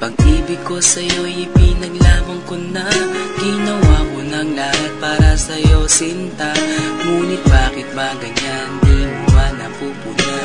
Pag-ibig ko sa'yo'y ipinaglaban ko na. Ginawa ko ng lahat para sa'yo, sinta. Ngunit bakit ba ganyan, di mo ba napupuna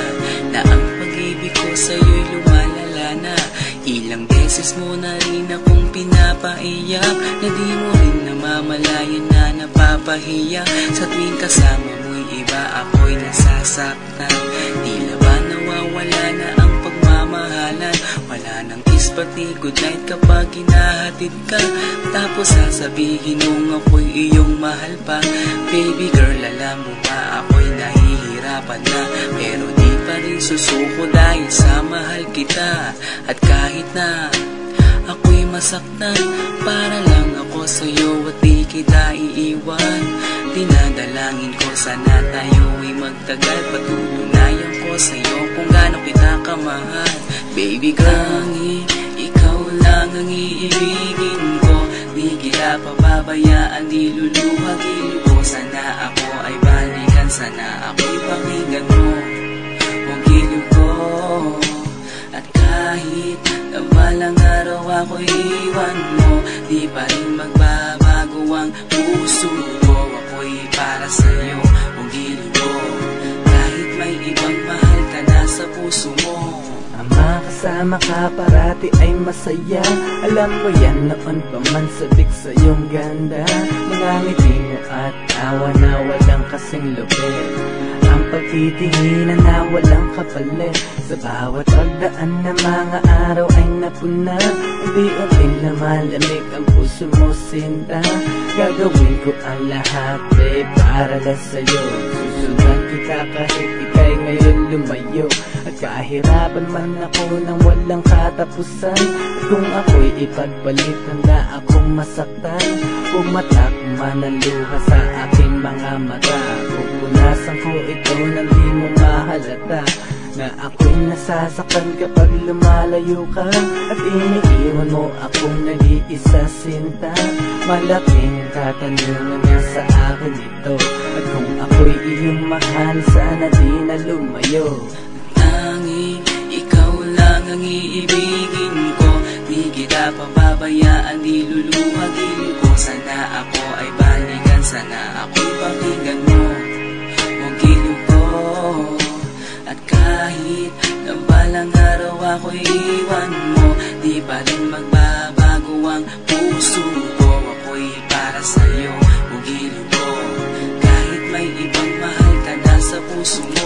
na ang pag-ibig ko sa'yo'y lumalala na? Ilang beses mo na rin akong pinapaiyak, na di mo rin namamalayan na napapahiya. Sa tuwing kasama mo'y iba, ako'y nasasaktan. Tila ba nawawala na ang pagmamahalan? Wala nang kiss pati goodnight kapag hinahatid ka. Tapos sasabihin mong ako'y iyong mahal pa. Baby girl, alam mo ba ako'y nahihirapan na, pero di pa rin susuko dahil sa mahal kita. At kahit na ako'y masaktan, para lang ako sa'yo at di kita iiwan. Dinadalangin ko sana tayo'y magtagal, patutunayan ko sa'yo kung gaano kita kamahal. Baby girl, ikaw lang ang iibigin ko. Di kita pababayaan, di luluhagin ko. Sana ako ay balikan, sana ako'y pakinggan mo ang giliw ko. At kahit na balang araw ako'y iwan mo, di pa rin magbabago ang puso ko. Ako'y para sa'yo, ang giliw ko. Kahit may ibang mahal ka na sa puso mo. Ang makasama ka parati ay masaya. Alam mo yan, noon pa man sabik sa iyong ganda. Mga ngiti mo at tawa na walang kasing lupit. Ang pagtitinginan na walang kapalit. Sa bawat pagdaan na mga araw ay napuna. Unti-unting lumalamig ang puso mo, sinta. Gagawin ko ang lahat para lang sa'yo. Susundan kita kahit ika'y ngayon lumayo. At kahirapan man ako nang walang katapusan. At kung ako'y ipagpalit, handa akong masaktan. Pumatak man ang luha sa aking mga mata. Pupunasan ko ito nang di mo mahalata, na ako'y nasasaktan kapag lumalayo ka. At iniiwan mo akong nag-iisa, sinta. Malaking katanungan nga sa akin ito. At kung ako'y iyong mahal, sana di na lumayo. Tanging ikaw lang ang iibigin ko. Di kita pababayaan, di luluhagin ko. Sana ako ay balikan, sana ako'y pakinggan mo ang giliw ko. At kahit na balang araw ako'y iwan mo, di pa rin magbabago ang puso ko. Ako'y para sa'yo, ang giliw ko. Kahit may ibang mahal ka na sa puso mo.